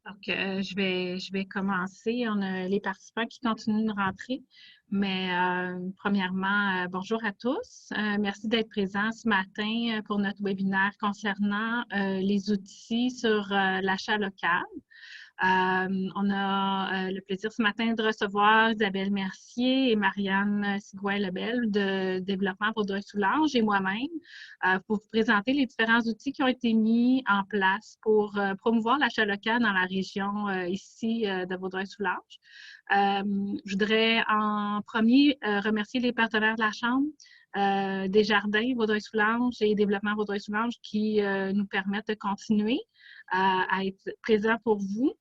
Donc, je vais commencer. On a les participants qui continuent de rentrer. Mais premièrement, bonjour à tous. Merci d'être présents ce matin pour notre webinaire concernant les outils sur l'achat local. On a le plaisir ce matin de recevoir Isabelle Mercier et Marianne Sigouin-Lebel de Développement Vaudreuil-Soulanges et moi-même pour vous présenter les différents outils qui ont été mis en place pour promouvoir l'achat local dans la région ici de Vaudreuil-Soulanges. Je voudrais en premier remercier les partenaires de la Chambre, Desjardins Vaudreuil-Soulanges et Développement Vaudreuil-Soulanges qui nous permettent de continuer à être présents pour vous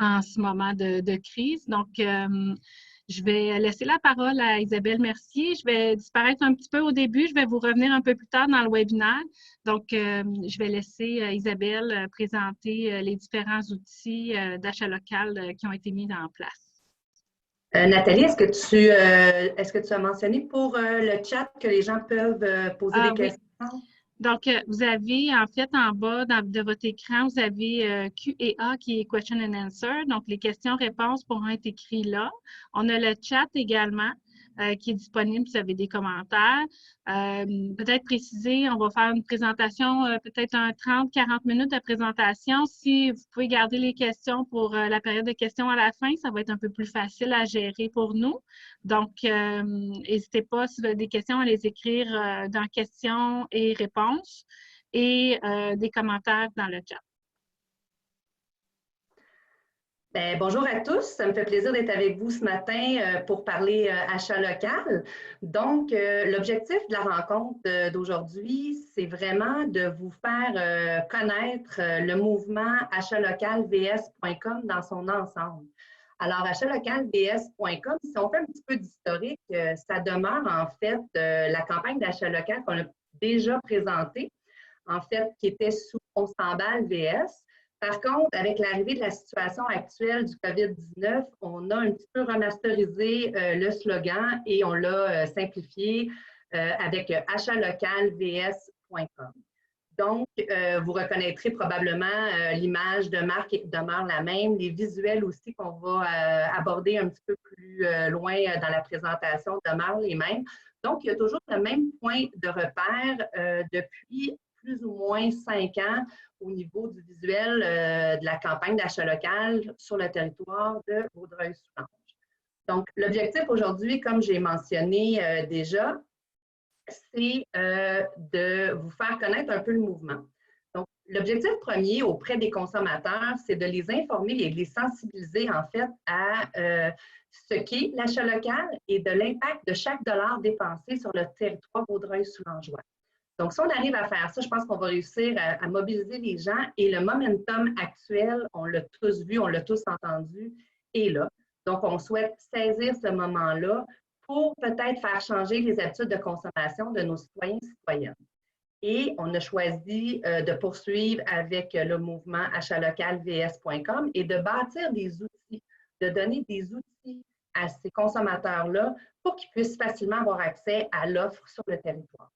en ce moment de crise. Donc, je vais laisser la parole à Isabelle Mercier. Je vais disparaître un petit peu au début. Je vais vous revenir un peu plus tard dans le webinaire. Donc, je vais laisser Isabelle présenter les différents outils d'achat local qui ont été mis en place. Nathalie, est-ce que tu as mentionné pour le chat que les gens peuvent poser des questions? Donc, vous avez en fait en bas de votre écran, vous avez Q&A qui est Question and Answer. Donc, les questions-réponses pourront être écrites là. On a le chat également qui est disponible si vous avez des commentaires. Peut-être préciser, on va faire une présentation, peut-être un 30-40 minutes de présentation. Si vous pouvez garder les questions pour la période de questions à la fin, ça va être un peu plus facile à gérer pour nous. Donc, n'hésitez pas, si vous avez des questions, à les écrire dans questions et réponses et des commentaires dans le chat. Bonjour à tous, ça me fait plaisir d'être avec vous ce matin pour parler achat local. Donc, l'objectif de la rencontre d'aujourd'hui, c'est vraiment de vous faire connaître le mouvement achatlocalvs.com dans son ensemble. Alors, achatlocalvs.com, si on fait un petit peu d'historique, ça demeure en fait la campagne d'achat local qu'on a déjà présentée, en fait, qui était sous Constambal VS. Par contre, avec l'arrivée de la situation actuelle du COVID-19, on a un petit peu remasterisé le slogan et on l'a simplifié avec achatlocalvs.com. Donc, vous reconnaîtrez probablement l'image de marque demeure la même, les visuels aussi qu'on va aborder un petit peu plus loin dans la présentation demeurent les mêmes. Donc, il y a toujours le même point de repère depuis plus ou moins 5 ans au niveau du visuel de la campagne d'achat local sur le territoire de Vaudreuil-Soulanges. Donc, l'objectif aujourd'hui, comme j'ai mentionné déjà, c'est de vous faire connaître un peu le mouvement. Donc, l'objectif premier auprès des consommateurs, c'est de les informer et de les sensibiliser en fait à ce qu'est l'achat local et de l'impact de chaque dollar dépensé sur le territoire Vaudreuil-Soulangeois. Donc, si on arrive à faire ça, je pense qu'on va réussir à mobiliser les gens et le momentum actuel, on l'a tous vu, on l'a tous entendu, est là. Donc, on souhaite saisir ce moment-là pour peut-être faire changer les habitudes de consommation de nos citoyens et citoyennes. Et on a choisi de poursuivre avec le mouvement achatlocalvs.com et de bâtir des outils, de donner des outils à ces consommateurs-là pour qu'ils puissent facilement avoir accès à l'offre sur le territoire.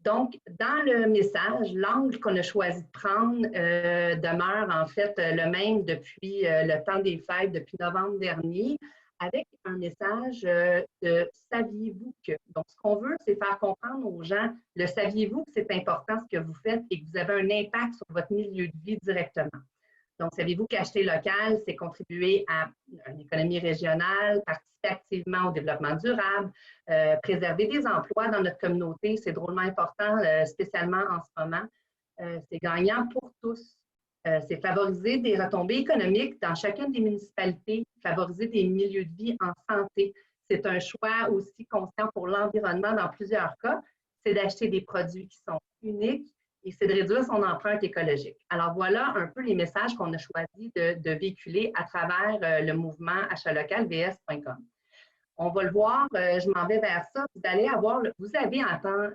Donc, dans le message, l'angle qu'on a choisi de prendre demeure en fait le même depuis le temps des fêtes, depuis novembre dernier, avec un message de « saviez-vous que ». Donc, ce qu'on veut, c'est faire comprendre aux gens le « saviez-vous que c'est important ce que vous faites et que vous avez un impact sur votre milieu de vie directement ». Donc, savez-vous qu'acheter local, c'est contribuer à une économie régionale, participer activement au développement durable, préserver des emplois dans notre communauté, c'est drôlement important, spécialement en ce moment. C'est gagnant pour tous. C'est favoriser des retombées économiques dans chacune des municipalités, favoriser des milieux de vie en santé. C'est un choix aussi conscient pour l'environnement dans plusieurs cas. C'est d'acheter des produits qui sont uniques et c'est de réduire son empreinte écologique. Alors voilà un peu les messages qu'on a choisi de véhiculer à travers le mouvement achatlocalvs.com. On va le voir, je m'en vais vers ça. Vous avez en tant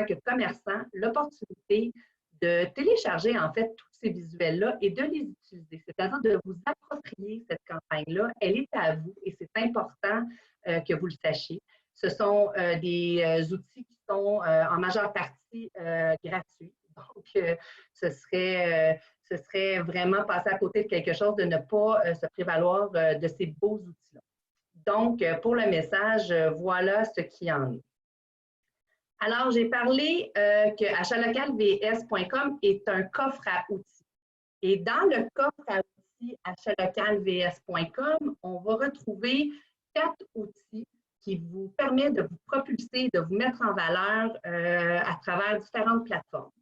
que commerçant l'opportunité de télécharger en fait tous ces visuels-là et de les utiliser. C'est-à-dire de vous approprier cette campagne-là. Elle est à vous et c'est important que vous le sachiez. Ce sont des outils qui sont en majeure partie gratuits. Donc, ce serait vraiment passer à côté de quelque chose de ne pas se prévaloir de ces beaux outils-là. Donc, pour le message, voilà ce qu'il en est. Alors, j'ai parlé que achatslocalvs.com est un coffre à outils. Et dans le coffre à outils achatslocalvs.com, on va retrouver 4 outils qui vous permettent de vous propulser, de vous mettre en valeur à travers différentes plateformes.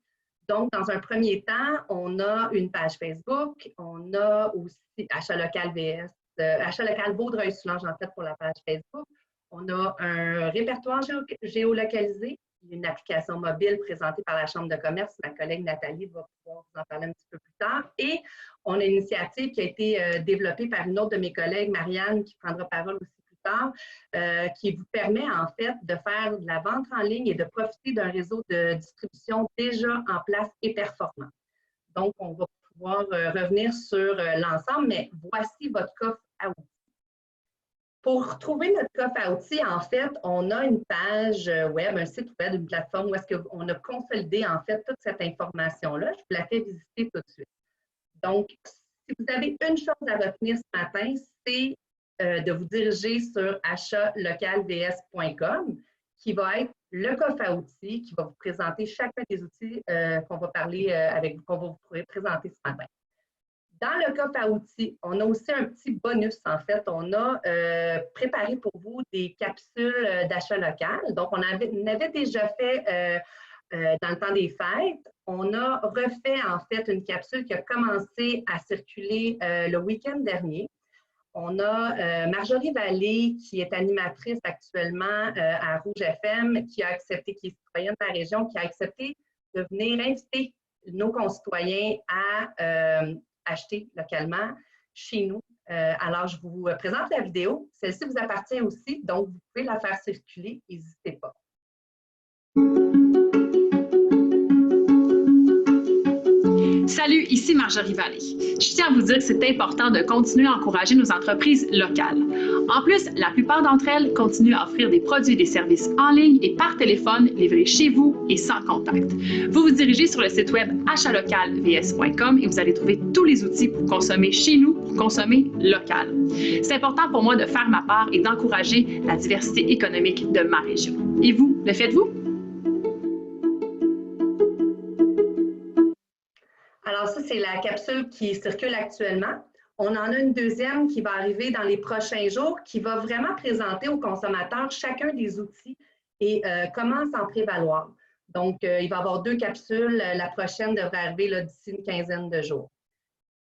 Donc, dans un premier temps, on a une page Facebook, on a aussi Achat Local VS, Achat Local Vaudreuil-Soulanges, en fait, pour la page Facebook. On a un répertoire géolocalisé, une application mobile présentée par la Chambre de commerce. Ma collègue Nathalie va pouvoir vous en parler un petit peu plus tard. Et on a une initiative qui a été développée par une autre de mes collègues, Marianne, qui prendra parole aussi plus tard, qui vous permet en fait de faire de la vente en ligne et de profiter d'un réseau de distribution déjà en place et performant. Donc, on va pouvoir revenir sur l'ensemble, mais voici votre coffre à outils. Pour trouver notre coffre à outils, en fait, on a une page web, un site web, une plateforme où est-ce qu'on a consolidé en fait toute cette information-là. Je vous la fais visiter tout de suite. Donc, si vous avez une chose à retenir ce matin, c'est de vous diriger sur achatslocalvs.com, qui va être le coffre à outils, qui va vous présenter chacun des outils qu'on va parler avec vous, qu'on va vous présenter ce matin. Dans le coffre à outils, on a aussi un petit bonus, en fait. On a préparé pour vous des capsules d'achat local. Donc, on avait déjà fait dans le temps des fêtes. On a refait, en fait, une capsule qui a commencé à circuler le week-end dernier. On a Marjorie Vallée, qui est animatrice actuellement à Rouge FM, qui a accepté, qui est citoyenne de la région, qui a accepté de venir inviter nos concitoyens à acheter localement chez nous. Alors, je vous présente la vidéo. Celle-ci vous appartient aussi, donc vous pouvez la faire circuler. N'hésitez pas. Salut, ici Marjorie Vallée. Je tiens à vous dire que c'est important de continuer à encourager nos entreprises locales. En plus, la plupart d'entre elles continuent à offrir des produits et des services en ligne et par téléphone livrés chez vous et sans contact. Vous vous dirigez sur le site web achatslocalvs.com et vous allez trouver tous les outils pour consommer chez nous, pour consommer local. C'est important pour moi de faire ma part et d'encourager la diversité économique de ma région. Et vous, le faites-vous? Alors ça, c'est la capsule qui circule actuellement. On en a une deuxième qui va arriver dans les prochains jours, qui va vraiment présenter aux consommateurs chacun des outils et comment s'en prévaloir. Donc, il va y avoir 2 capsules. La prochaine devrait arriver d'ici une quinzaine de jours.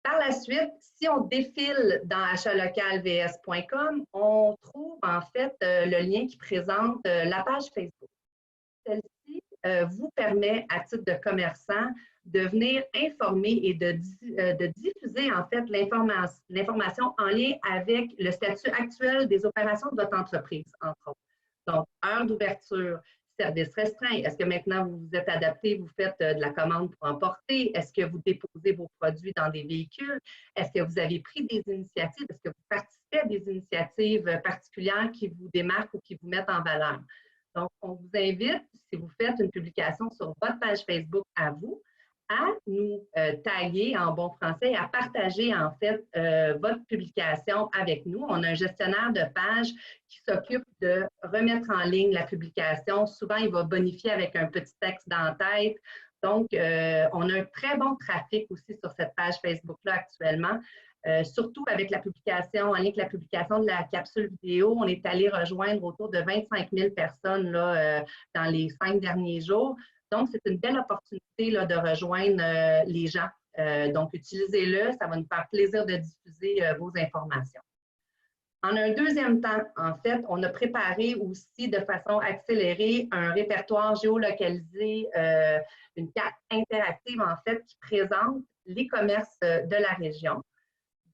Par la suite, si on défile dans achatslocalvs.com, on trouve en fait le lien qui présente la page Facebook. Celle-ci vous permet, à titre de commerçant, de venir informer et de diffuser en fait l'information en lien avec le statut actuel des opérations de votre entreprise, entre autres. Donc, heure d'ouverture, service restreint. Est-ce que maintenant vous vous êtes adapté, vous faites de la commande pour emporter? Est-ce que vous déposez vos produits dans des véhicules? Est-ce que vous avez pris des initiatives? Est-ce que vous participez à des initiatives particulières qui vous démarquent ou qui vous mettent en valeur? Donc, on vous invite, si vous faites une publication sur votre page Facebook à vous, à nous taguer en bon français et à partager en fait votre publication avec nous. On a un gestionnaire de page qui s'occupe de remettre en ligne la publication. Souvent, il va bonifier avec un petit texte dans la tête. Donc, on a un très bon trafic aussi sur cette page Facebook-là actuellement. Surtout avec la publication, en lien avec la publication de la capsule vidéo, on est allé rejoindre autour de 25 000 personnes là, dans les 5 derniers jours. Donc, c'est une belle opportunité là, de rejoindre les gens. Donc, utilisez-le, ça va nous faire plaisir de diffuser vos informations. En un deuxième temps, en fait, on a préparé aussi de façon accélérée un répertoire géolocalisé, une carte interactive en fait qui présente les commerces de la région.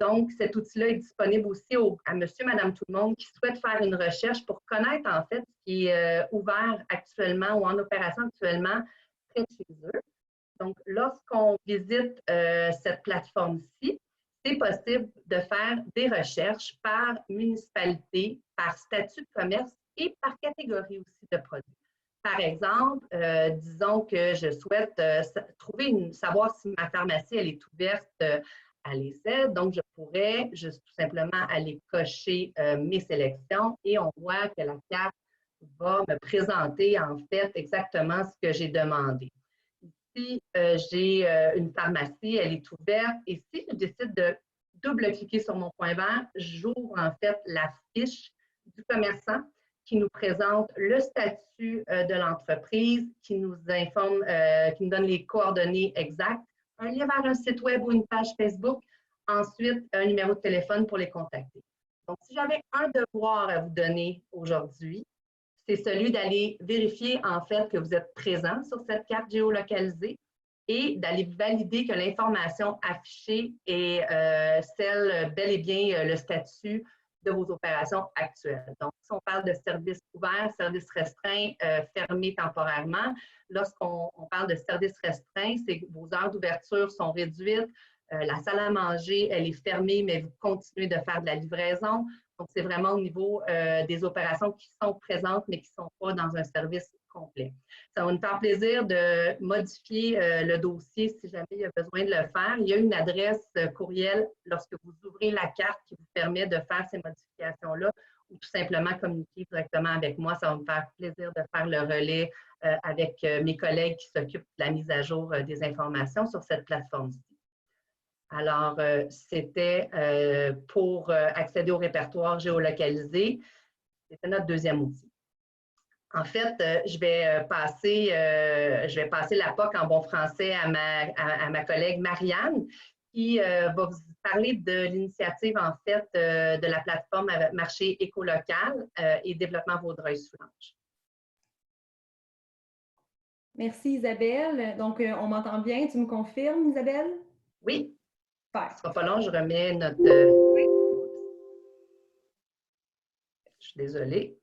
Donc, cet outil-là est disponible aussi à monsieur, madame, tout le monde qui souhaite faire une recherche pour connaître en fait ce qui est ouvert actuellement ou en opération actuellement près de chez eux. Donc, lorsqu'on visite cette plateforme-ci, c'est possible de faire des recherches par municipalité, par statut de commerce et par catégorie aussi de produits. Par exemple, disons que je souhaite savoir si ma pharmacie elle est ouverte à l'essai. Donc, je pourrais juste tout simplement aller cocher mes sélections et on voit que la carte va me présenter en fait exactement ce que j'ai demandé. Ici, j'ai une pharmacie, elle est ouverte et si je décide de double-cliquer sur mon point vert, j'ouvre en fait la fiche du commerçant qui nous présente le statut de l'entreprise, qui nous informe, qui nous donne les coordonnées exactes, un lien vers un site web ou une page Facebook, ensuite un numéro de téléphone pour les contacter. Donc, si j'avais un devoir à vous donner aujourd'hui, c'est celui d'aller vérifier en fait que vous êtes présent sur cette carte géolocalisée et d'aller valider que l'information affichée est celle, bel et bien, le statut de vos opérations actuelles. Donc, si on parle de service ouvert, service restreint, fermé temporairement, lorsqu'on parle de service restreint, c'est que vos heures d'ouverture sont réduites, la salle à manger, elle est fermée, mais vous continuez de faire de la livraison. Donc, c'est vraiment au niveau des opérations qui sont présentes, mais qui ne sont pas dans un service complet. Ça va nous faire plaisir de modifier le dossier si jamais il y a besoin de le faire. Il y a une adresse courriel lorsque vous ouvrez la carte qui vous permet de faire ces modifications-là ou tout simplement communiquer directement avec moi. Ça va me faire plaisir de faire le relais avec mes collègues qui s'occupent de la mise à jour des informations sur cette plateforme-ci. Alors, c'était pour accéder au répertoire géolocalisé. C'était notre deuxième outil. En fait, je vais passer la POC en bon français à ma collègue Marianne, qui va vous parler de l'initiative, en fait, de la plateforme Marché écolocal et développement Vaudreuil-Soulanges. Merci Isabelle. Donc, on m'entend bien, tu me confirmes, Isabelle? Oui. Super. Ce sera pas long, je remets notre... Je suis désolée.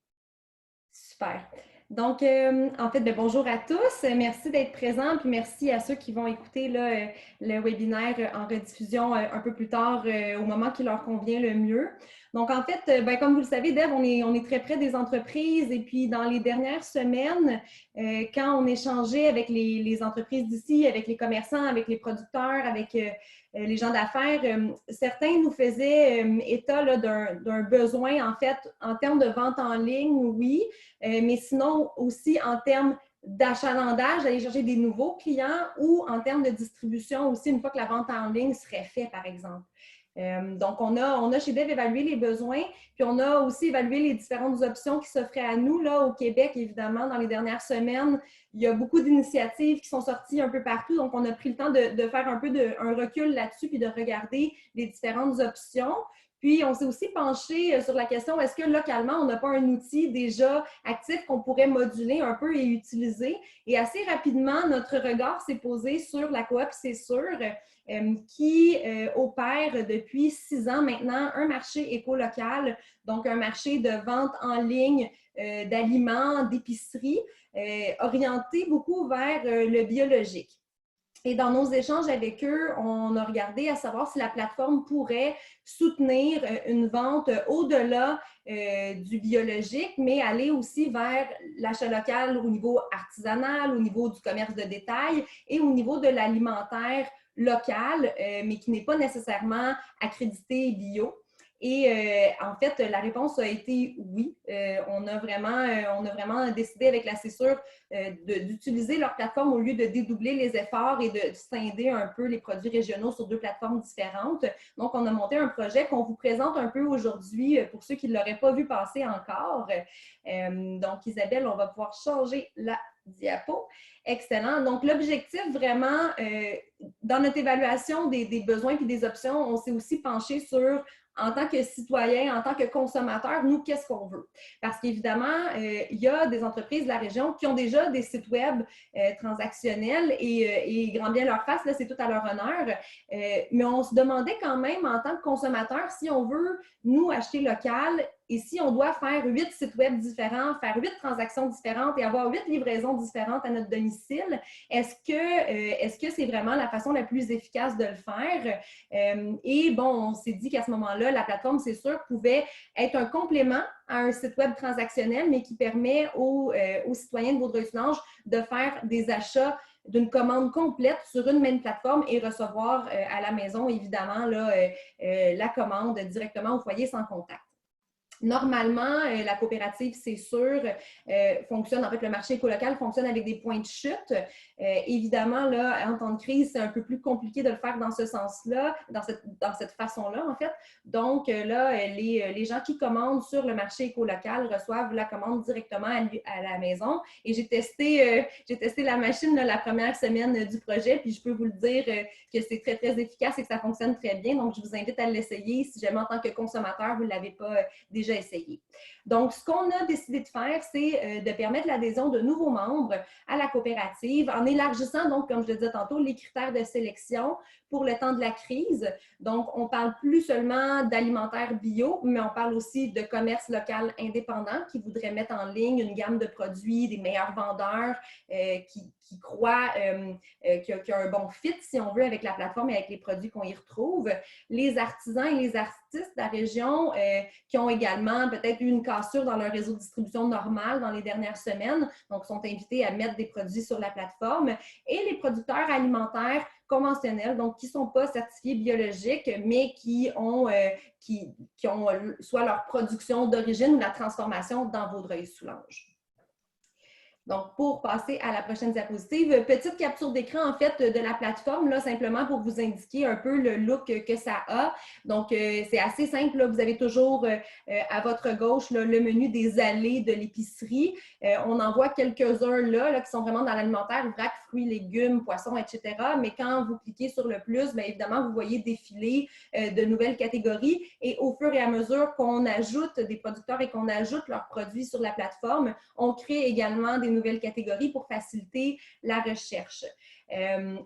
Super. Donc, en fait, bonjour à tous. Merci d'être présents, puis merci à ceux qui vont écouter là, le webinaire en rediffusion un peu plus tard, au moment qui leur convient le mieux. Donc, en fait, comme vous le savez, Deb, on est très près des entreprises et puis dans les dernières semaines, quand on échangeait avec les entreprises d'ici, avec les commerçants, avec les producteurs, avec les gens d'affaires, certains nous faisaient état d'un besoin, en fait, en termes de vente en ligne, oui, mais sinon aussi en termes d'achalandage, d'aller chercher des nouveaux clients ou en termes de distribution aussi, une fois que la vente en ligne serait faite, par exemple. Donc, on a chez Dev évalué les besoins, puis on a aussi évalué les différentes options qui s'offraient à nous, là, au Québec, évidemment, dans les dernières semaines. Il y a beaucoup d'initiatives qui sont sorties un peu partout, donc on a pris le temps de faire un peu un recul là-dessus, puis de regarder les différentes options. Puis, on s'est aussi penché sur la question, est-ce que localement, on n'a pas un outil déjà actif qu'on pourrait moduler un peu et utiliser? Et assez rapidement, notre regard s'est posé sur la coop C'est sûr, qui opère depuis 6 ans maintenant un marché éco-local, donc un marché de vente en ligne d'aliments, d'épicerie, orienté beaucoup vers le biologique. Et dans nos échanges avec eux, on a regardé à savoir si la plateforme pourrait soutenir une vente au-delà du biologique, mais aller aussi vers l'achat local au niveau artisanal, au niveau du commerce de détail et au niveau de l'alimentaire local, mais qui n'est pas nécessairement accrédité bio. Et en fait, la réponse a été oui. On a vraiment décidé avec la CESUR d'utiliser leur plateforme au lieu de dédoubler les efforts et de scinder un peu les produits régionaux sur 2 plateformes différentes. Donc, on a monté un projet qu'on vous présente un peu aujourd'hui pour ceux qui ne l'auraient pas vu passer encore. Donc, Isabelle, on va pouvoir changer la diapo. Excellent. Donc, l'objectif vraiment, dans notre évaluation des besoins et des options, on s'est aussi penché sur, en tant que citoyen, en tant que consommateur, nous, qu'est-ce qu'on veut? Parce qu'évidemment, il y a des entreprises de la région qui ont déjà des sites web transactionnels et grand bien leur face, là, c'est tout à leur honneur. Mais on se demandait quand même, en tant que consommateur, si on veut, nous, acheter local et si on doit faire 8 sites web différents, faire 8 transactions différentes et avoir 8 livraisons différentes à notre domicile, est-ce que c'est vraiment la façon la plus efficace de le faire? Et bon, on s'est dit qu'à ce moment-là, moment-là, la plateforme, c'est sûr, pouvait être un complément à un site web transactionnel, mais qui permet aux citoyens de Vaudreuil-Soulanges de faire des achats d'une commande complète sur une même plateforme et recevoir à la maison, évidemment, là, la commande directement au foyer sans contact. Normalement, la coopérative, c'est sûr, fonctionne, en fait, le marché écolocal fonctionne avec des points de chute. Évidemment, là, en temps de crise, c'est un peu plus compliqué de le faire dans ce sens-là, dans cette façon-là, en fait. Donc, là, les gens qui commandent sur le marché écolocal reçoivent la commande directement à la maison. Et j'ai testé la machine là, la première semaine du projet, puis je peux vous le dire que c'est très, très efficace et que ça fonctionne très bien. Donc, je vous invite à l'essayer si jamais en tant que consommateur, vous ne l'avez pas déjà essayé. Donc, ce qu'on a décidé de faire, c'est de permettre l'adhésion de nouveaux membres à la coopérative en élargissant, donc, comme je le disais tantôt, les critères de sélection pour le temps de la crise. Donc, on ne parle plus seulement d'alimentaire bio, mais on parle aussi de commerce local indépendant qui voudrait mettre en ligne une gamme de produits, des meilleurs vendeurs qui croient qu'il y a un bon fit, si on veut, avec la plateforme et avec les produits qu'on y retrouve. Les artisans et les artistes de la région qui ont également peut-être eu une cassure dans leur réseau de distribution normal dans les dernières semaines, donc sont invités à mettre des produits sur la plateforme. Et les producteurs alimentaires conventionnels, donc qui ne sont pas certifiés biologiques, mais qui ont soit leur production d'origine ou la transformation dans Vaudreuil-Soulanges. Donc, pour passer à la prochaine diapositive, petite capture d'écran, en fait, de la plateforme, là, simplement pour vous indiquer un peu le look que ça a. Donc, c'est assez simple, là. Vous avez toujours à votre gauche là, le menu des allées de l'épicerie. On en voit quelques-uns là, qui sont vraiment dans l'alimentaire, vrac, fruits, légumes, poissons, etc. Mais quand vous cliquez sur le plus, bien évidemment, vous voyez défiler de nouvelles catégories. Et au fur et à mesure qu'on ajoute des producteurs et qu'on ajoute leurs produits sur la plateforme, on crée également des nouvelles catégories pour faciliter la recherche.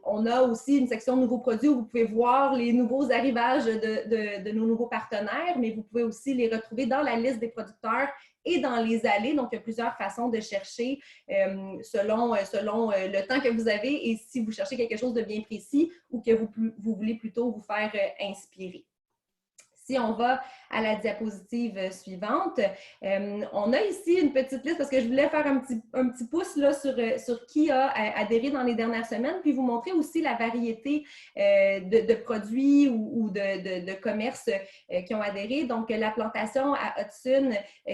On a aussi une section nouveaux produits où vous pouvez voir les nouveaux arrivages de nos nouveaux partenaires, mais vous pouvez aussi les retrouver dans la liste des producteurs et dans les allées. Donc, il y a plusieurs façons de chercher selon le temps que vous avez et si vous cherchez quelque chose de bien précis ou que vous voulez plutôt vous faire inspirer. Si on va à la diapositive suivante, on a ici une petite liste parce que je voulais faire un petit pouce là, sur qui a adhéré dans les dernières semaines, puis vous montrer aussi la variété de produits ou de commerces qui ont adhéré. Donc, la plantation à Hudson,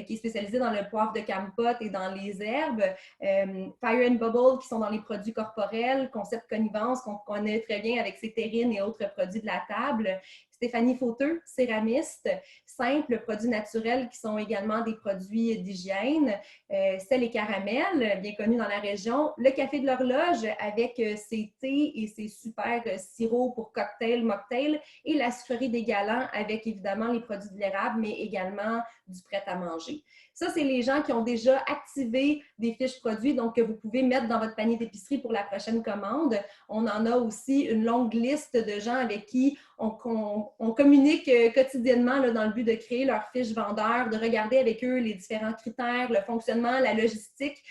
qui est spécialisée dans le poivre de Campote et dans les herbes, Fire and Bubble, qui sont dans les produits corporels, Concept Connivence, qu'on connaît très bien avec ses terrines et autres produits de la table, Stéphanie Fauteux, céramiste, Simple, produits naturels qui sont également des produits d'hygiène, Sel et Caramel, bien connus dans la région, le Café de l'Horloge avec ses thés et ses super sirops pour cocktails, mocktails, et la Sucrerie des Galants avec évidemment les produits de l'érable, mais également du prêt-à-manger. Ça, c'est les gens qui ont déjà activé des fiches produits, donc que vous pouvez mettre dans votre panier d'épicerie pour la prochaine commande. On en a aussi une longue liste de gens avec qui on communique quotidiennement là, dans le but de créer leurs fiches vendeurs, de regarder avec eux les différents critères, le fonctionnement, la logistique.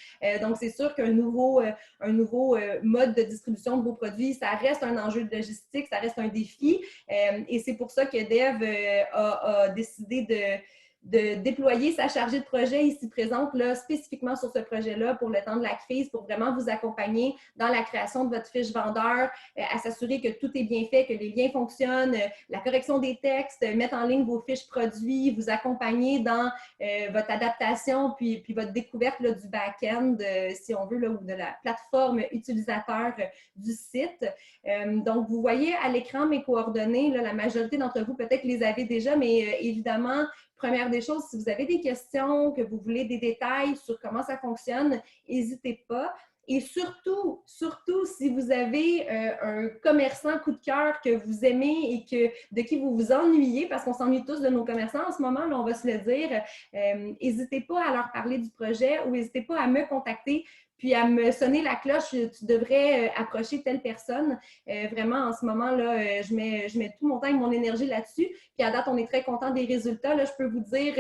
Donc, c'est sûr qu'un nouveau mode de distribution de vos produits, ça reste un enjeu de logistique, ça reste un défi. Et c'est pour ça que Dev a décidé de déployer sa chargée de projet ici présente là, spécifiquement sur ce projet-là pour le temps de la crise, pour vraiment vous accompagner dans la création de votre fiche vendeur, à s'assurer que tout est bien fait, que les liens fonctionnent, la correction des textes, mettre en ligne vos fiches produits, vous accompagner dans votre adaptation puis votre découverte là, du back-end, si on veut, là, ou de la plateforme utilisateur du site. Donc, vous voyez à l'écran mes coordonnées, là, la majorité d'entre vous peut-être les avez déjà, mais évidemment, première des choses, si vous avez des questions, que vous voulez des détails sur comment ça fonctionne, n'hésitez pas. Et surtout, si vous avez un commerçant coup de cœur que vous aimez et de qui vous vous ennuyez, parce qu'on s'ennuie tous de nos commerçants en ce moment, là, on va se le dire, n'hésitez pas à leur parler du projet ou n'hésitez pas à me contacter. puis à me sonner la cloche, tu devrais approcher telle personne. Vraiment, en ce moment-là, je mets tout mon temps et mon énergie là-dessus. Puis à date, on est très content des résultats. Là, je peux vous dire,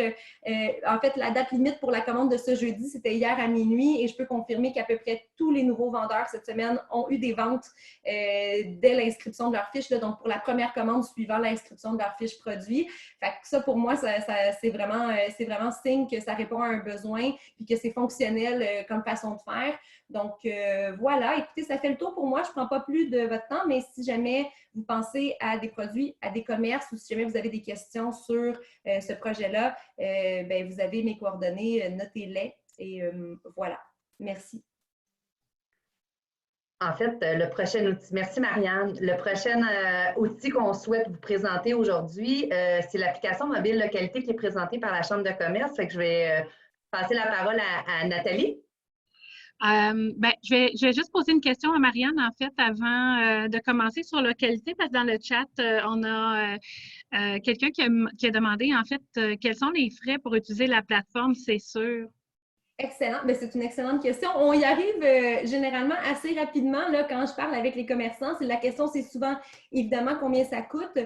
en fait, la date limite pour la commande de ce jeudi, c'était hier à minuit et je peux confirmer qu'à peu près tous les nouveaux vendeurs cette semaine ont eu des ventes dès l'inscription de leur fiche, là, donc pour la première commande suivant l'inscription de leur fiche produit. Fait que ça, pour moi, c'est vraiment signe que ça répond à un besoin et que c'est fonctionnel comme façon de faire. Donc, voilà. Écoutez, ça fait le tour pour moi. Je ne prends pas plus de votre temps, mais si jamais vous pensez à des produits, à des commerces ou si jamais vous avez des questions sur ce projet-là, ben, vous avez mes coordonnées, notez-les. Et voilà. Merci. En fait, le prochain outil, merci Marianne, le prochain outil qu'on souhaite vous présenter aujourd'hui, c'est l'application mobile localité qui est présentée par la Chambre de commerce. Fait que je vais passer la parole à Nathalie. Ben, je vais juste poser une question à Marianne, en fait, avant de commencer sur localité, parce que dans le chat, on a quelqu'un qui a demandé, en fait, quels sont les frais pour utiliser la plateforme, c'est sûr. Excellent. C'est une excellente question. On y arrive généralement assez rapidement là, quand je parle avec les commerçants. La question, c'est souvent, évidemment, combien ça coûte.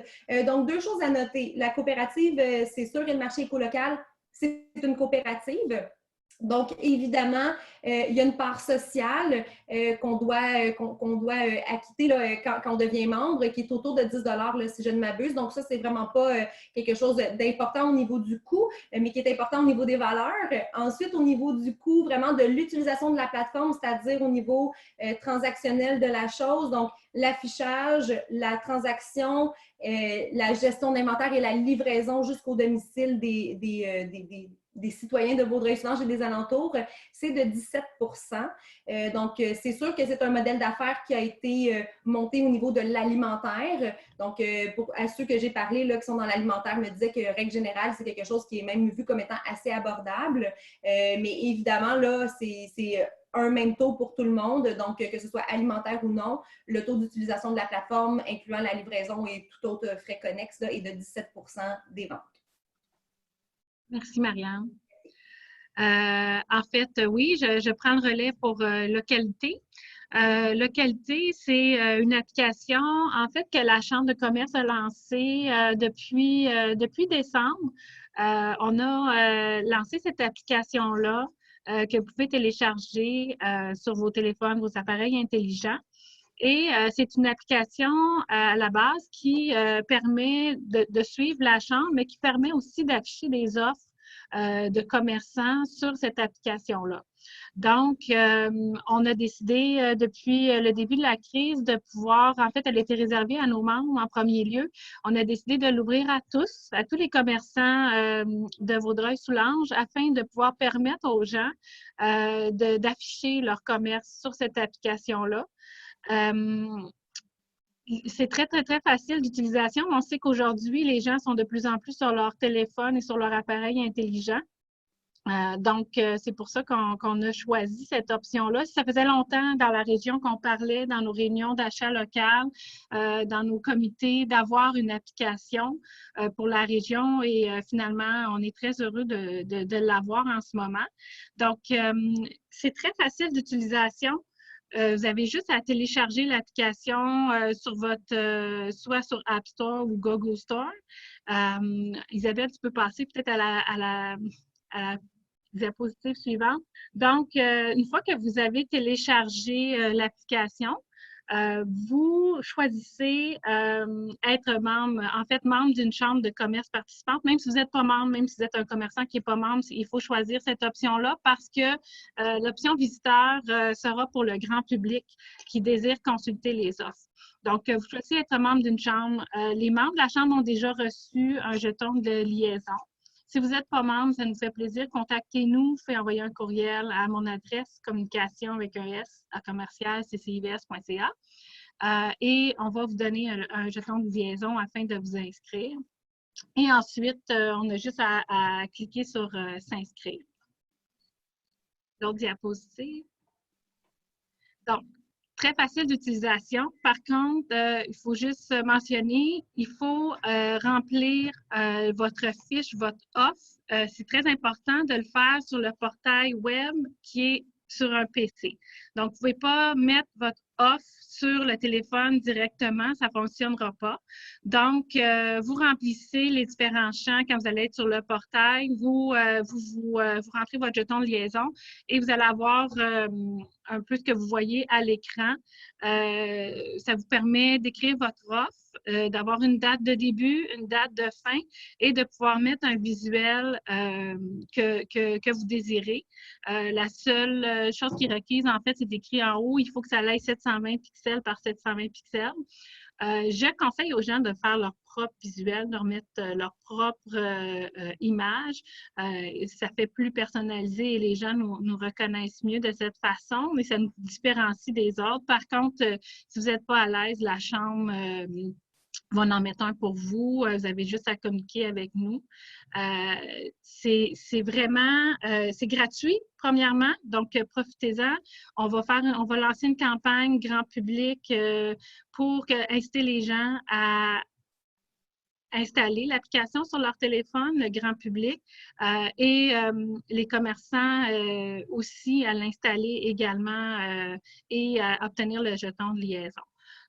Donc, deux choses à noter. La coopérative, c'est sûr, et le marché écolocal, c'est une coopérative. Donc, évidemment, il y a une part sociale qu'on doit acquitter là, quand on devient membre, qui est autour de 10 là, si je ne m'abuse. Donc, ça, c'est vraiment pas quelque chose d'important au niveau du coût, mais qui est important au niveau des valeurs. Ensuite, au niveau du coût, vraiment de l'utilisation de la plateforme, c'est-à-dire au niveau transactionnel de la chose. Donc, l'affichage, la transaction, la gestion d'inventaire et la livraison jusqu'au domicile des citoyens de Vaudreuil-Soulanges et des alentours, c'est de 17 Donc, c'est sûr que c'est un modèle d'affaires qui a été monté au niveau de l'alimentaire. Donc, à ceux que j'ai parlé, là, qui sont dans l'alimentaire, me disaient que, règle générale, c'est quelque chose qui est même vu comme étant assez abordable. Mais évidemment, là, c'est un même taux pour tout le monde. Donc, que ce soit alimentaire ou non, le taux d'utilisation de la plateforme, incluant la livraison et tout autre frais connexes, là, est de 17 des ventes. Merci, Marianne. En fait, oui, je prends le relais pour localité. Localité, c'est une application, en fait, que la Chambre de commerce a lancée depuis décembre. On a lancé cette application-là que vous pouvez télécharger sur vos téléphones, vos appareils intelligents. Et c'est une application à la base qui permet de suivre la Chambre, mais qui permet aussi d'afficher des offres de commerçants sur cette application-là. Donc, on a décidé depuis le début de la crise de pouvoir, en fait, elle était réservée à nos membres en premier lieu. On a décidé de l'ouvrir à tous les commerçants de Vaudreuil-Soulanges, afin de pouvoir permettre aux gens d'afficher leur commerce sur cette application-là. C'est très, très, très facile d'utilisation. On sait qu'aujourd'hui, les gens sont de plus en plus sur leur téléphone et sur leur appareil intelligent. Donc, c'est pour ça qu'on a choisi cette option-là. Ça faisait longtemps dans la région qu'on parlait, dans nos réunions d'achat local, dans nos comités, d'avoir une application pour la région et finalement, on est très heureux de l'avoir en ce moment. Donc, c'est très facile d'utilisation. Vous avez juste à télécharger l'application sur soit sur App Store ou Google Store. Isabelle, tu peux passer peut-être à la diapositive suivante. Donc, une fois que vous avez téléchargé l'application, vous choisissez être membre d'une chambre de commerce participante. Même si vous n'êtes pas membre, même si vous êtes un commerçant qui n'est pas membre, il faut choisir cette option-là parce que l'option visiteur sera pour le grand public qui désire consulter les offres. Donc, vous choisissez être membre d'une chambre. Les membres de la chambre ont déjà reçu un jeton de liaison. Si vous n'êtes pas membre, ça nous fait plaisir. Contactez-nous, faites envoyer un courriel à mon adresse communication avec un S à commercial.ccivs.ca et on va vous donner un jeton de liaison afin de vous inscrire. Et ensuite, on a juste à cliquer sur s'inscrire. L'autre diapositive. Donc, très facile d'utilisation. Par contre, il faut juste mentionner, il faut remplir votre fiche, votre offre. C'est très important de le faire sur le portail web qui est sur un PC. Donc, vous ne pouvez pas mettre votre offre sur le téléphone directement, ça ne fonctionnera pas. Donc, vous remplissez les différents champs quand vous allez être sur le portail, vous rentrez votre jeton de liaison et vous allez avoir un peu ce que vous voyez à l'écran. Ça vous permet d'écrire votre offre, d'avoir une date de début, une date de fin et de pouvoir mettre un visuel que vous désirez. La seule chose qui est requise, en fait, c'est d'écrire en haut, il faut que ça aille 720 pixels par 720 pixels. Je conseille aux gens de faire leur propre visuel, de remettre leur propre image. Ça fait plus personnalisé et les gens nous reconnaissent mieux de cette façon, mais ça nous différencie des autres. Par contre, si vous n'êtes pas à l'aise, la chambre va en mettre un pour vous. Vous avez juste à communiquer avec nous. C'est vraiment, c'est gratuit, premièrement, donc profitez-en. On va lancer une campagne grand public pour inciter les gens à installer l'application sur leur téléphone, le grand public, et les commerçants aussi à l'installer également et à obtenir le jeton de liaison.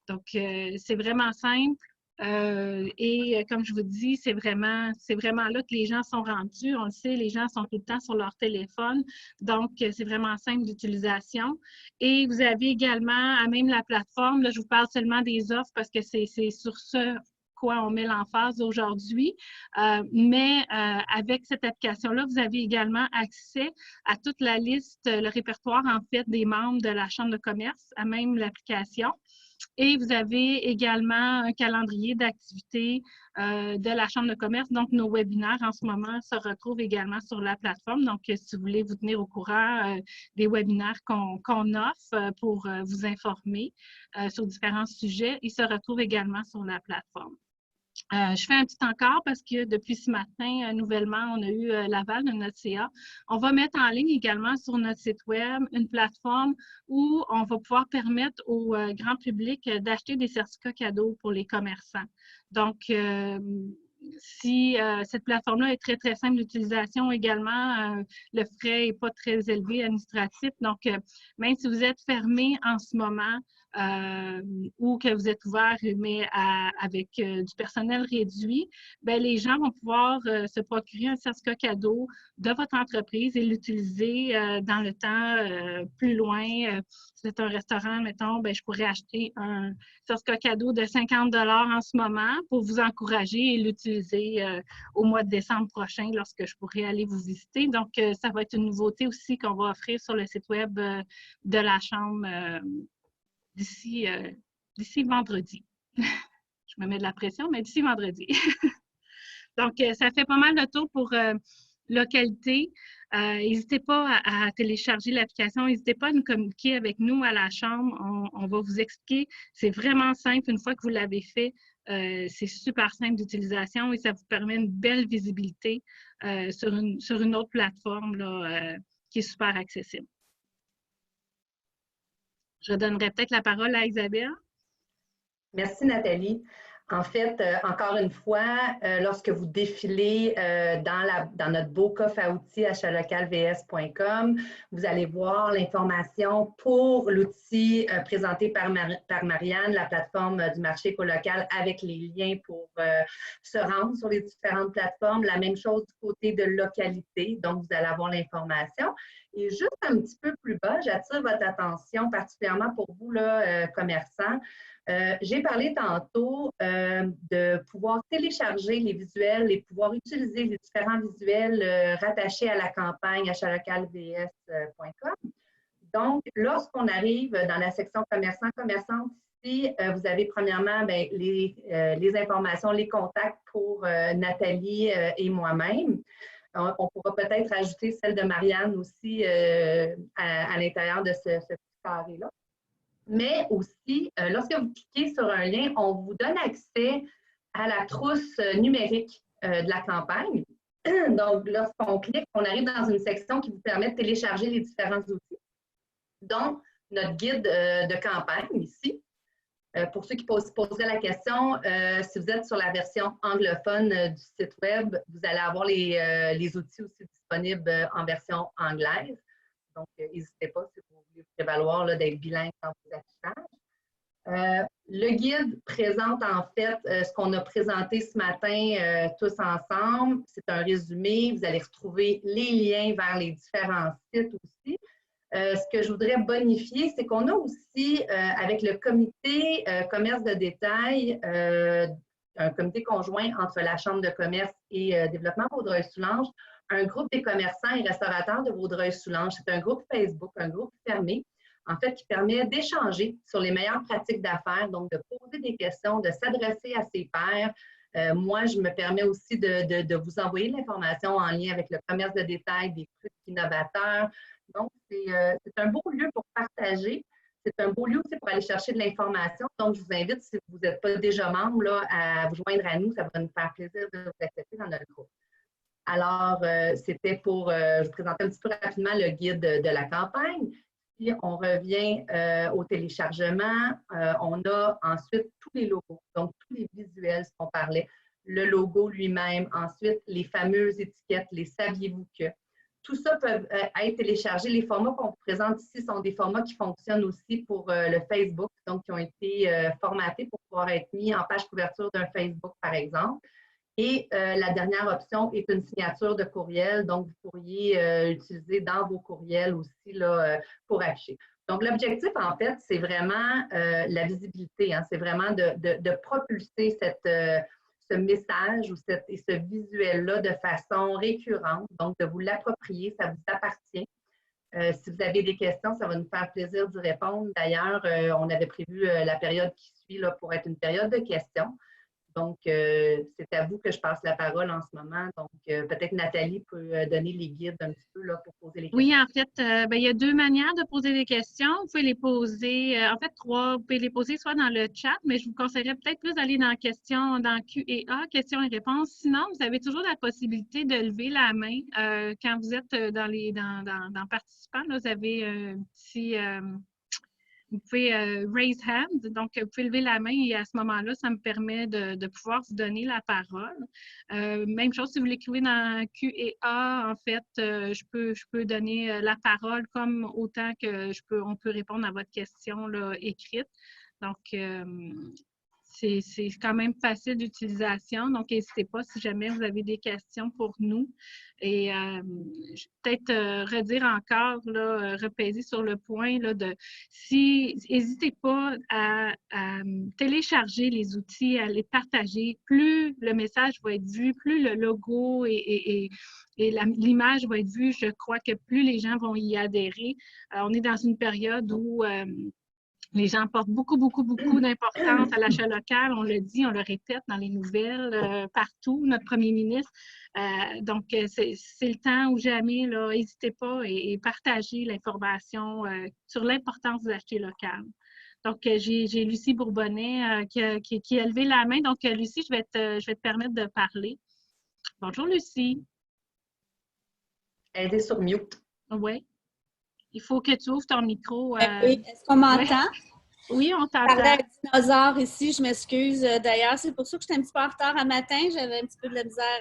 Donc, c'est vraiment simple. Et comme je vous dis, c'est vraiment là que les gens sont rendus. On le sait, les gens sont tout le temps sur leur téléphone. Donc, c'est vraiment simple d'utilisation. Et vous avez également, à même la plateforme, là, je vous parle seulement des offres parce que c'est sur ce quoi on met l'emphase aujourd'hui. Mais avec cette application-là, vous avez également accès à toute la liste, le répertoire, en fait, des membres de la Chambre de commerce, à même l'application. Et vous avez également un calendrier d'activités de la Chambre de commerce. Donc, nos webinaires en ce moment se retrouvent également sur la plateforme. Donc, si vous voulez vous tenir au courant des webinaires qu'on offre pour vous informer sur différents sujets, ils se retrouvent également sur la plateforme. Je fais un petit encore parce que depuis ce matin, nouvellement, on a eu l'aval de notre CA. On va mettre en ligne également sur notre site web une plateforme où on va pouvoir permettre au grand public d'acheter des certificats cadeaux pour les commerçants. Donc, si cette plateforme-là est très, très simple d'utilisation également, le frais n'est pas très élevé administratif. Donc, même si vous êtes fermé en ce moment, ou que vous êtes ouvert, mais avec du personnel réduit, bien, les gens vont pouvoir se procurer un certificat cadeau de votre entreprise et l'utiliser dans le temps plus loin. Si c'est un restaurant, mettons, bien, je pourrais acheter un certificat cadeau de 50 $ en ce moment pour vous encourager et l'utiliser au mois de décembre prochain lorsque je pourrai aller vous visiter. Donc, ça va être une nouveauté aussi qu'on va offrir sur le site web de la Chambre d'ici vendredi. Je me mets de la pression, mais d'ici vendredi. Donc, ça fait pas mal de tour pour localité. N'hésitez pas à télécharger l'application. N'hésitez pas à nous communiquer avec nous à la Chambre. On va vous expliquer. C'est vraiment simple. Une fois que vous l'avez fait, c'est super simple d'utilisation et ça vous permet une belle visibilité sur une autre plateforme là, qui est super accessible. Je donnerai peut-être la parole à Isabelle. Merci, Nathalie. En fait, encore une fois, lorsque vous défilez dans notre beau coffre à outils achatlocal.vs.com, vous allez voir l'information pour l'outil présenté par Marianne, la plateforme du marché colocal avec les liens pour se rendre sur les différentes plateformes. La même chose du côté de localité, donc vous allez avoir l'information. Et juste un petit peu plus bas, j'attire votre attention, particulièrement pour vous, là, commerçants. J'ai parlé tantôt de pouvoir télécharger les visuels et pouvoir utiliser les différents visuels rattachés à la campagne achatlocal.vs.com. Donc, lorsqu'on arrive dans la section commerçants-commerçantes, ici, vous avez premièrement bien, les informations, les contacts pour Nathalie et moi-même. On pourra peut-être ajouter celle de Marianne aussi à l'intérieur de ce petit carré-là. Mais aussi, lorsque vous cliquez sur un lien, on vous donne accès à la trousse numérique de la campagne. Donc, lorsqu'on clique, on arrive dans une section qui vous permet de télécharger les différents outils. Donc, notre guide de campagne ici. Pour ceux qui poseraient la question, si vous êtes sur la version anglophone du site web, vous allez avoir les outils aussi disponibles en version anglaise. Donc, n'hésitez pas si vous voulez vous prévaloir d'être bilingue dans vos affichages. Le guide présente en fait ce qu'on a présenté ce matin tous ensemble. C'est un résumé. Vous allez retrouver les liens vers les différents sites aussi. Ce que je voudrais bonifier, c'est qu'on a aussi, avec le comité commerce de détail, un comité conjoint entre la Chambre de commerce et développement Vaudreuil-Soulanges, un groupe des commerçants et restaurateurs de Vaudreuil-Soulanges. C'est un groupe Facebook, un groupe fermé, en fait, qui permet d'échanger sur les meilleures pratiques d'affaires, donc de poser des questions, de s'adresser à ses pairs. Moi, je me permets aussi de vous envoyer de l'information en lien avec le commerce de détail, des trucs innovateurs. Donc, c'est un beau lieu pour partager. C'est un beau lieu aussi pour aller chercher de l'information. Donc, je vous invite, si vous n'êtes pas déjà membre, là, à vous joindre à nous. Ça va nous faire plaisir de vous accepter dans notre groupe. Alors, c'était pour je vous présenter un petit peu rapidement le guide de la campagne. Puis, on revient au téléchargement. On a ensuite tous les logos, donc tous les visuels, ce qu'on parlait. Le logo lui-même, ensuite les fameuses étiquettes, les saviez-vous que. Tout ça peut être téléchargé. Les formats qu'on vous présente ici sont des formats qui fonctionnent aussi pour le Facebook, donc qui ont été formatés pour pouvoir être mis en page couverture d'un Facebook, par exemple. Et la dernière option est une signature de courriel, donc vous pourriez utiliser dans vos courriels aussi là, pour afficher. Donc, l'objectif, en fait, c'est vraiment la visibilité, hein, c'est vraiment de propulser ce message ou ce visuel-là de façon récurrente, donc de vous l'approprier, ça vous appartient. Si vous avez des questions, ça va nous faire plaisir d'y répondre. D'ailleurs, on avait prévu la période qui suit là, pour être une période de questions. Donc, c'est à vous que je passe la parole en ce moment. Donc, peut-être Nathalie peut donner les guides un petit peu là, pour poser les questions. Oui, en fait, il y a deux manières de poser des questions. Vous pouvez les poser, en fait, trois. Vous pouvez les poser soit dans le chat, mais je vous conseillerais peut-être plus d'aller dans Q&A, questions et réponses. Sinon, vous avez toujours la possibilité de lever la main. Quand vous êtes dans participants, là, vous avez un petit... vous pouvez raise hand, donc vous pouvez lever la main et à ce moment-là, ça me permet de pouvoir vous donner la parole. Même chose si vous l'écrivez dans Q&A, en fait, je peux donner la parole comme autant que on peut répondre à votre question là, écrite. Donc, c'est quand même facile d'utilisation, donc n'hésitez pas si jamais vous avez des questions pour nous. Et je vais peut-être redire encore, là, repaiser sur le point là, n'hésitez pas à télécharger les outils, à les partager. Plus le message va être vu, plus le logo et l'image va être vue, je crois que plus les gens vont y adhérer. On est dans une période où les gens portent beaucoup d'importance à l'achat local. On le dit, on le répète dans les nouvelles, partout, notre premier ministre. Donc, c'est le temps ou jamais, n'hésitez pas et partagez l'information sur l'importance de l'acheter local. Donc, j'ai Lucie Bourbonnais qui a levé la main. Donc, Lucie, je vais te permettre de parler. Bonjour, Lucie. Elle est sur mute. Oui. Il faut que tu ouvres ton micro. Oui, est-ce qu'on m'entend? Oui, on t'entend. Je parlais à un dinosaure ici, je m'excuse. D'ailleurs, c'est pour ça que j'étais un petit peu en retard à matin. J'avais un petit peu de la misère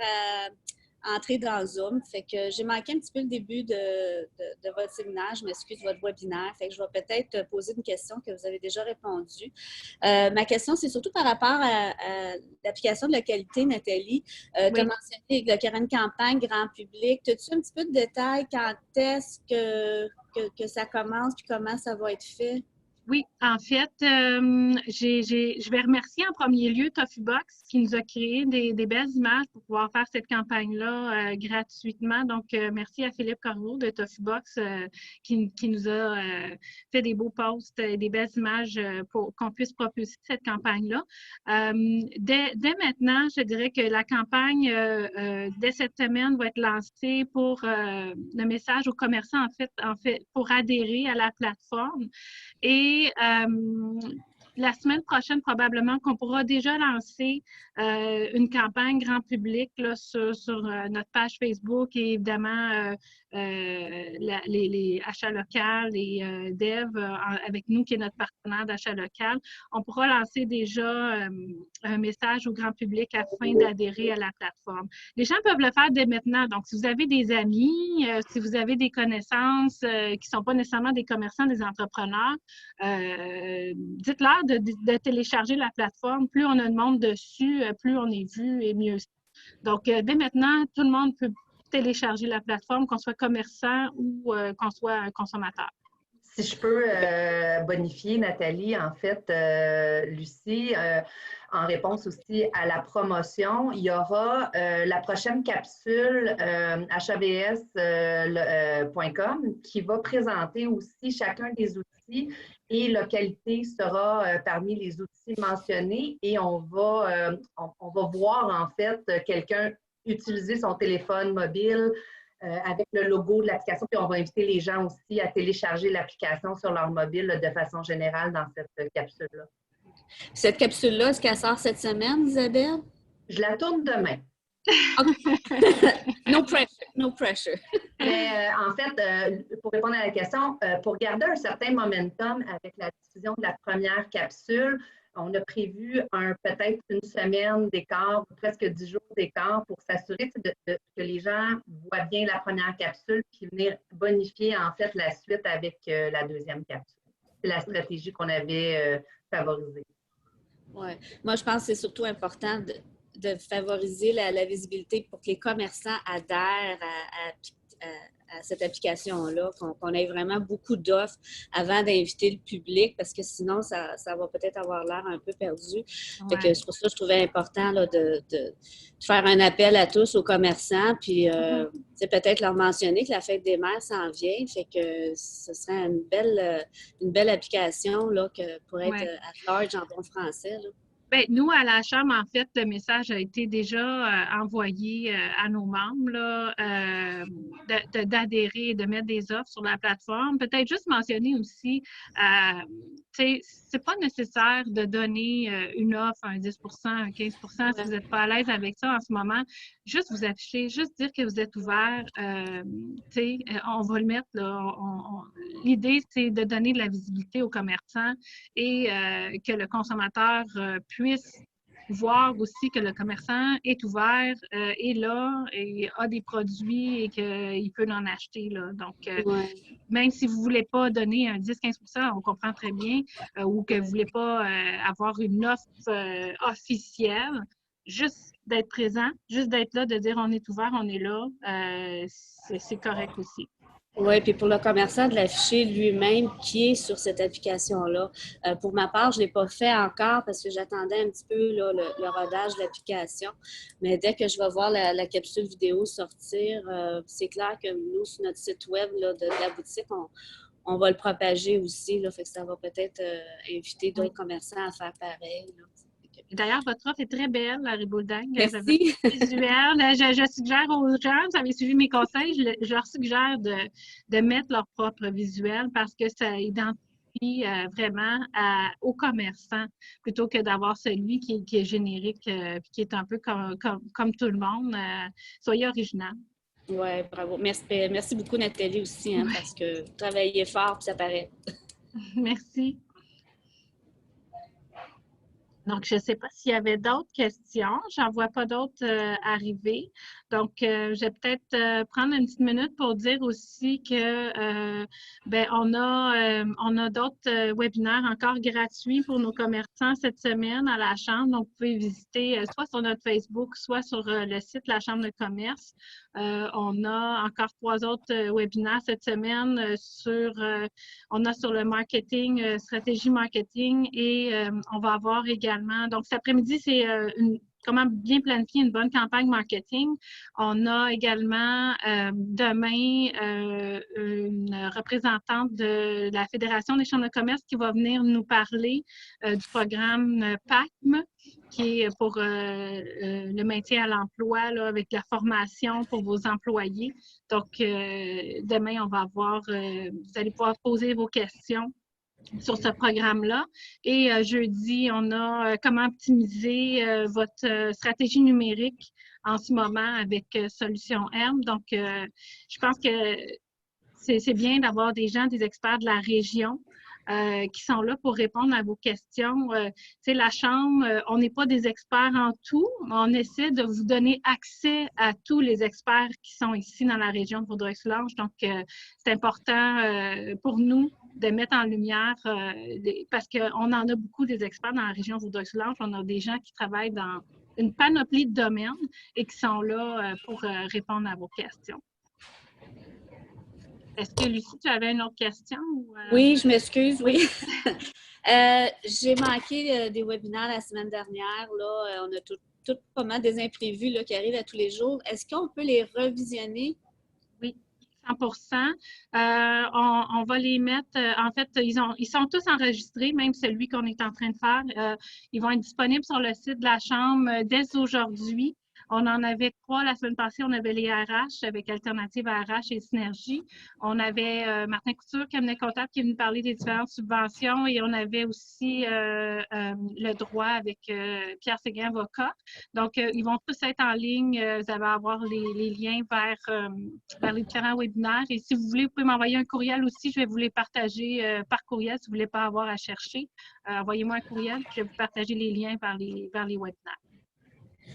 à entrer dans Zoom. Fait que j'ai manqué un petit peu le début de votre séminaire. Je m'excuse, votre webinaire. Fait que je vais peut-être poser une question que vous avez déjà répondu. Ma question, c'est surtout par rapport à l'application de localité, Nathalie. Oui. Tu as mentionné qu'il y aura une campagne grand public. As-tu un petit peu de détails quand est-ce que ça commence et comment ça va être fait? Oui, en fait, je vais remercier en premier lieu TofuBox qui nous a créé des belles images pour pouvoir faire cette campagne-là gratuitement. Donc, merci à Philippe Corbeau de TofuBox qui nous a fait des beaux posts et des belles images pour qu'on puisse propulser cette campagne-là. Dès maintenant, je dirais que la campagne, dès cette semaine, va être lancée pour le message aux commerçants, en fait, pour adhérer à la plateforme. Et la semaine prochaine, probablement qu'on pourra déjà lancer une campagne grand public là, sur notre page Facebook et évidemment les achats locaux et Dev avec nous, qui est notre partenaire d'achat local. On pourra lancer déjà un message au grand public afin d'adhérer à la plateforme. Les gens peuvent le faire dès maintenant. Donc, si vous avez des amis, si vous avez des connaissances qui ne sont pas nécessairement des commerçants, des entrepreneurs, dites-leur de télécharger la plateforme. Plus on a de monde dessus, plus on est vu et mieux. Donc, dès maintenant, tout le monde peut télécharger la plateforme, qu'on soit commerçant ou qu'on soit un consommateur. Si je peux bonifier, Nathalie, en fait, Lucie, en réponse aussi à la promotion, il y aura la prochaine capsule havs.com qui va présenter aussi chacun des outils et localité sera parmi les outils mentionnés et on va voir en fait quelqu'un utiliser son téléphone mobile avec le logo de l'application, puis on va inviter les gens aussi à télécharger l'application sur leur mobile de façon générale dans cette capsule-là. Cette capsule-là, est-ce qu'elle sort cette semaine, Isabelle? Je la tourne demain. No pressure, no pressure. Mais en fait, pour répondre à la question, pour garder un certain momentum avec la diffusion de la première capsule, on a prévu peut-être une semaine d'écart, presque 10 jours d'écart pour s'assurer que les gens voient bien la première capsule puis venir bonifier en fait la suite avec la deuxième capsule. C'est la stratégie qu'on avait favorisée. Oui. Moi, je pense que c'est surtout important de favoriser la visibilité pour que les commerçants adhèrent à cette application-là, qu'on ait vraiment beaucoup d'offres avant d'inviter le public, parce que sinon, ça va peut-être avoir l'air un peu perdu. Ouais. Fait que c'est pour ça que je trouvais important là, de faire un appel à tous, aux commerçants, puis c'est peut-être leur mentionner que la fête des mères s'en vient, fait que ce serait une belle application là, pour être at large en bon français. Là. Bien, nous, à la Chambre, en fait, le message a été déjà envoyé à nos membres d'adhérer et de mettre des offres sur la plateforme. Peut-être juste mentionner aussi, c'est pas nécessaire de donner une offre, un 10 un 15 si vous n'êtes pas à l'aise avec ça en ce moment. Juste vous afficher, juste dire que vous êtes ouvert. On va le mettre là. L'idée, c'est de donner de la visibilité aux commerçants et que le consommateur puisse voir aussi que le commerçant est ouvert, est là et a des produits et qu'il peut en acheter. Là. Donc, même si vous ne voulez pas donner un 10-15 on comprend très bien, ou que vous ne voulez pas avoir une offre officielle, juste d'être présent, juste d'être là, de dire on est ouvert, on est là, c'est correct aussi. Oui, puis pour le commerçant, de l'afficher lui-même qui est sur cette application-là. Pour ma part, je ne l'ai pas fait encore parce que j'attendais un petit peu là, le rodage de l'application. Mais dès que je vais voir la capsule vidéo sortir, c'est clair que nous, sur notre site web là, de la boutique, on va le propager aussi. Là, fait que ça va peut-être inviter d'autres commerçants à faire pareil. Là. D'ailleurs, votre offre est très belle, la Ribouledingue. Merci. Visuelle. Je suggère aux gens, vous avez suivi mes conseils, je leur suggère de mettre leur propre visuel parce que ça identifie vraiment aux commerçants plutôt que d'avoir celui qui est générique et qui est un peu comme tout le monde. Soyez original. Oui, bravo. Merci beaucoup, Nathalie, aussi, parce que vous travaillez fort puis ça paraît. Merci. Donc, je ne sais pas s'il y avait d'autres questions. J'en vois pas d'autres arriver. Donc, je vais peut-être prendre une petite minute pour dire aussi que on a d'autres webinaires encore gratuits pour nos commerçants cette semaine à la Chambre. Donc, vous pouvez visiter soit sur notre Facebook, soit sur le site de la Chambre de commerce. On a encore 3 autres webinaires cette semaine on a sur le marketing, stratégie marketing et on va avoir également, donc cet après-midi, c'est comment bien planifier une bonne campagne marketing. On a également demain une représentante de la Fédération des chambres de commerce qui va venir nous parler du programme PACM, qui est pour le maintien à l'emploi là, avec la formation pour vos employés. Donc, demain, on va avoir, vous allez pouvoir poser vos questions sur ce programme-là. Et jeudi, on a comment optimiser votre stratégie numérique en ce moment avec Solutions M. Donc, je pense que c'est bien d'avoir des gens, des experts de la région qui sont là pour répondre à vos questions. La Chambre, on n'est pas des experts en tout, mais on essaie de vous donner accès à tous les experts qui sont ici dans la région de Vaudreuil-Soulanges. Donc, c'est important pour nous de mettre en lumière, parce qu'on en a beaucoup des experts dans la région de Vaudreuil-Soulanges. On a des gens qui travaillent dans une panoplie de domaines et qui sont là pour répondre à vos questions. Est-ce que, Lucie, tu avais une autre question? Oui, je m'excuse, oui. J'ai manqué des webinaires la semaine dernière. Là, on a tout pas mal des imprévus là, qui arrivent à tous les jours. Est-ce qu'on peut les revisionner? Oui, 100%. On va les mettre, en fait, ils sont tous enregistrés, même celui qu'on est en train de faire. Ils vont être disponibles sur le site de la Chambre dès aujourd'hui. On en avait 3 la semaine passée. On avait les RH avec Alternative à RH et Synergie. On avait Martin Couture, cabinet comptable, qui est venu parler des différentes subventions. Et on avait aussi le droit avec Pierre Séguin, avocat. Donc, ils vont tous être en ligne. Vous allez avoir les liens vers les différents webinaires. Et si vous voulez, vous pouvez m'envoyer un courriel aussi. Je vais vous les partager par courriel si vous ne voulez pas avoir à chercher. Envoyez-moi un courriel, puis je vais vous partager les liens vers les webinaires.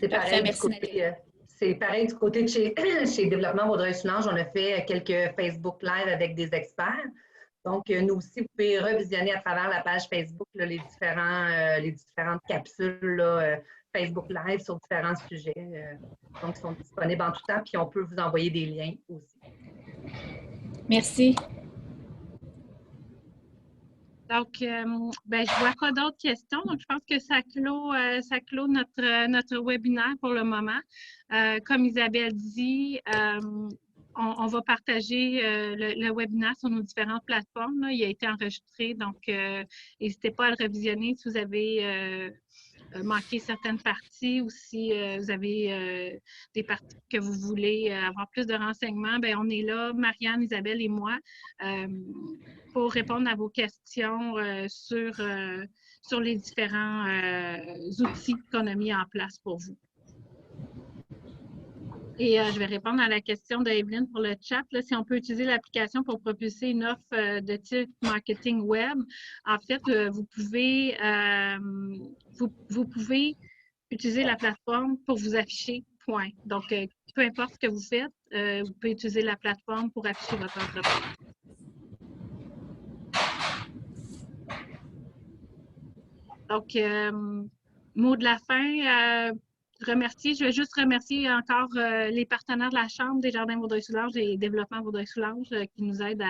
C'est pareil, du côté de chez Développement Vaudreuil-Soulanges, on a fait quelques Facebook Live avec des experts. Donc, nous aussi, vous pouvez revisionner à travers la page Facebook là, les différentes capsules là, Facebook Live sur différents sujets. Donc, ils sont disponibles en tout temps, puis on peut vous envoyer des liens aussi. Merci. Donc, je vois pas d'autres questions. Donc, je pense que ça clôt notre webinaire pour le moment. Comme Isabelle dit, on va partager le webinaire sur nos différentes plateformes. Là. Il a été enregistré, donc n'hésitez pas à le revisionner si vous avez manqué certaines parties ou si vous avez des parties que vous voulez avoir plus de renseignements. Bien, on est là, Marianne, Isabelle et moi, pour répondre à vos questions sur les différents outils qu'on a mis en place pour vous. Et je vais répondre à la question d'Evelyne pour le chat. Là, si on peut utiliser l'application pour propulser une offre de type marketing web, en fait, vous pouvez utiliser la plateforme pour vous afficher, point. Donc, peu importe ce que vous faites, vous pouvez utiliser la plateforme pour afficher votre entreprise. Donc, mot de la fin, je vais juste remercier encore les partenaires de la Chambre des Jardins Vaudreuil-Soulanges et Développement Vaudreuil-Soulanges qui nous aident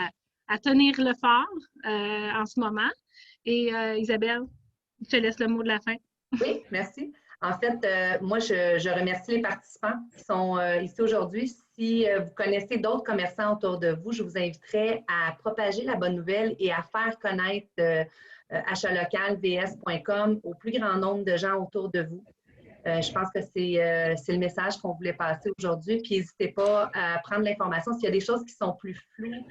à tenir le fort en ce moment. Et Isabelle, je te laisse le mot de la fin. Oui, merci. En fait, moi, je remercie les participants qui sont ici aujourd'hui. Si vous connaissez d'autres commerçants autour de vous, je vous inviterai à propager la bonne nouvelle et à faire connaître achatlocal.vs.com au plus grand nombre de gens autour de vous. Je pense que c'est le message qu'on voulait passer aujourd'hui. Puis n'hésitez pas à prendre l'information. S'il y a des choses qui sont plus floues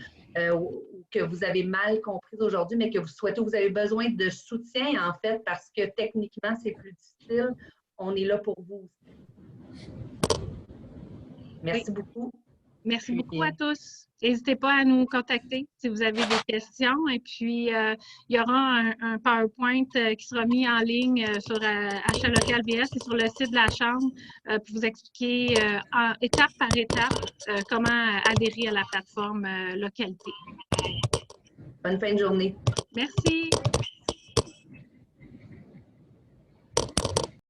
ou que vous avez mal comprises aujourd'hui, mais que vous avez besoin de soutien, en fait, parce que techniquement, c'est plus difficile, on est là pour vous aussi. Merci beaucoup. Merci beaucoup à tous. N'hésitez pas à nous contacter si vous avez des questions. Et puis, il y aura un PowerPoint qui sera mis en ligne sur Achat Local VS et sur le site de la Chambre pour vous expliquer étape par étape comment adhérer à la plateforme Localité. Bonne fin de journée. Merci.